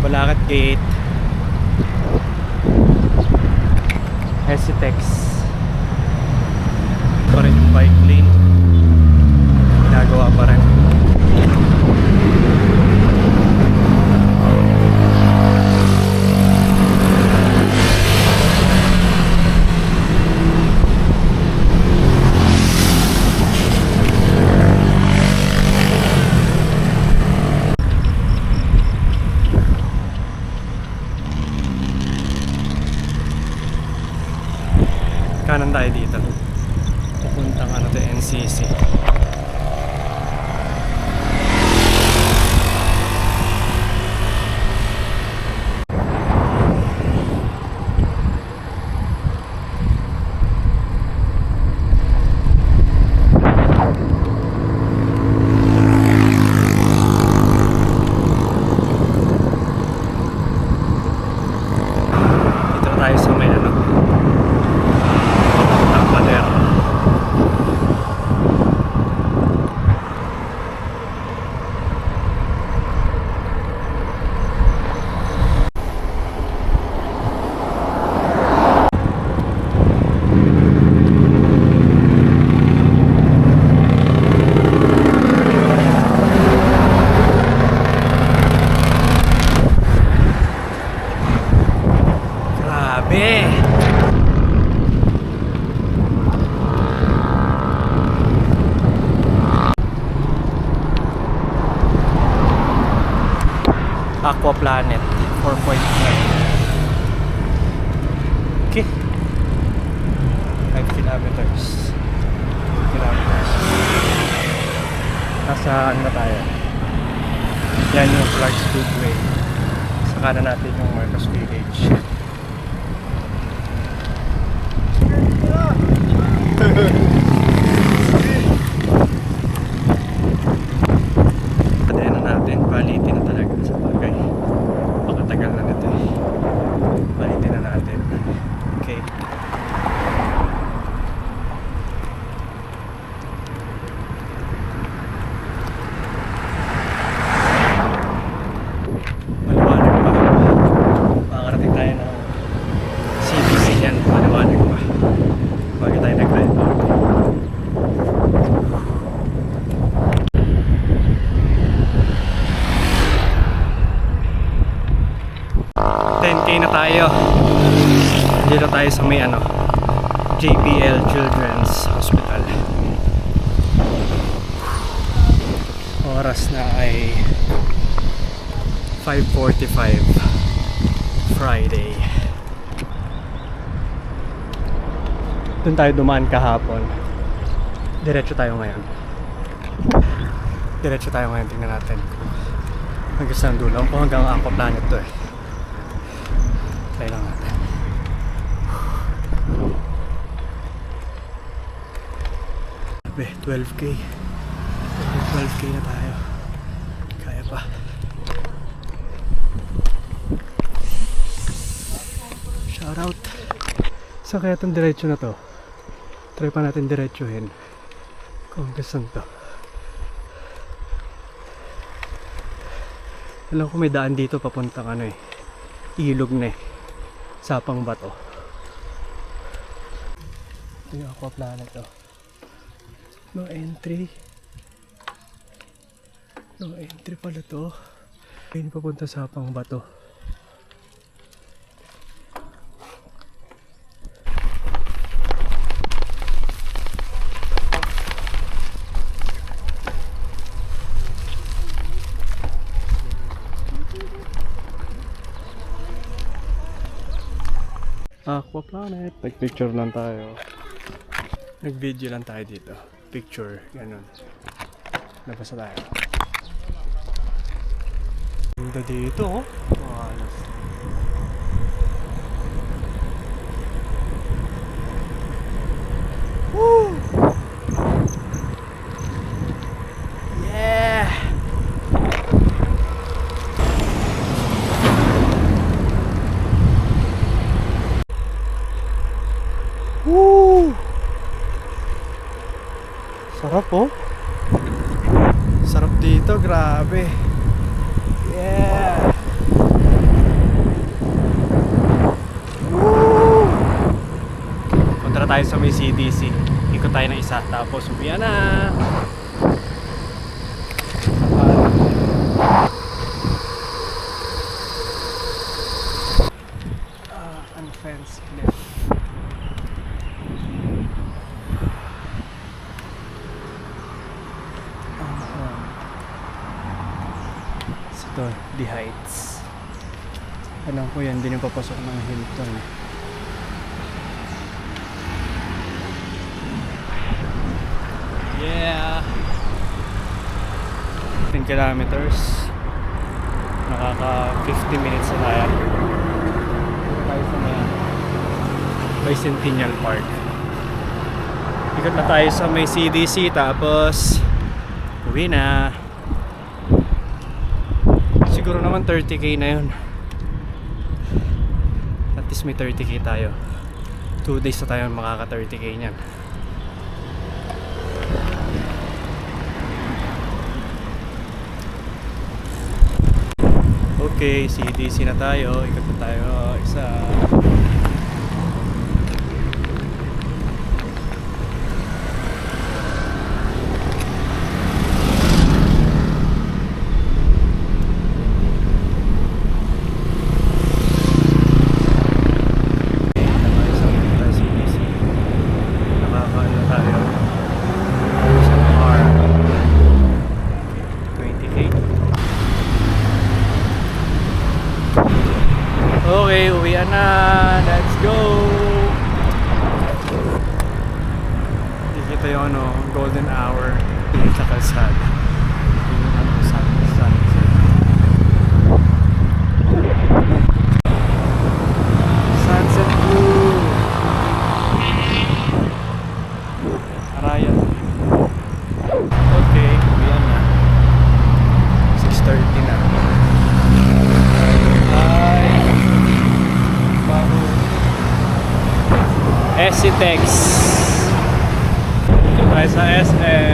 Bulacat Gate, Hesitex pa rin yung bike lane, ginagawa pa rin. Kanan tayo dito. Pupuntang ano to, NCC. Dito na tayo sa may ano, Pader. Grabe! Aqua Planet 4.9. Okay, 5 kilometers. Nasa ano na tayo, yan yung Clark Speedway. Sa kanan natin yung Marcos Village. Patayan na natin, palitin na talaga sa bagay. Pakatagal na nito eh. Palitin na natin. Okay. Maliwanag pa. Makakarating tayo ng CBC yan. Maliwanag pa. Bakit tayo nag-ride out? 10K na tayo. Dito tayo sa may ano, JBL Children's Hospital. Oras na ay 5:45 Friday. Doon tayo dumaan kahapon. Diretso tayo ngayon. Tingnan natin hanggang saan dulo. Kung hanggang Aqua Planet to eh. Try lang natin. 12K. 12K na tayo. Kaya pa. Shoutout. Saan kaya itong diretso na to? Try pa natin diretsuhin. Kung saan to. Alam ko may daan dito papuntang ano eh, ilog na eh. Sapang Bato. Ito yung Aqua Planet to. No entry. No entry pala to. Ayun papunta Sapang Bato. Aqua Planet. Nag-picture lang tayo. Nag-video lang tayo dito. Picture, ganun. Labas na tayo. Ganda dito, oh. Mahalas. Woo! Yeah! Woo! Sarap oh. Sarap dito, grabe. Yeah. tayo sa may CDC. Ikot tayo ng isa, tapos uwian na. Unfenced cliff. Ito, The Heights. Alam ko yan, din yung papasok ng Hilton. Yeah! 10 kilometers. Nakaka 50 minutes na tayo. Tayo sa may Bicentennial Park. Ikot na tayo sa may CDC, tapos uwi na. Siguro naman 30k na yun. At least may 30k tayo. 2 days na tayo makaka 30k nyan. Okay, CDC na tayo. Ikot na tayo isa. Okay, uwian na. Let's go. Dito yung golden hour sa kalsada. Yung sunset. Sunset view. Arayat. Okay, uwian na. 6:30 na. Esitex. Dito tayo sa SM.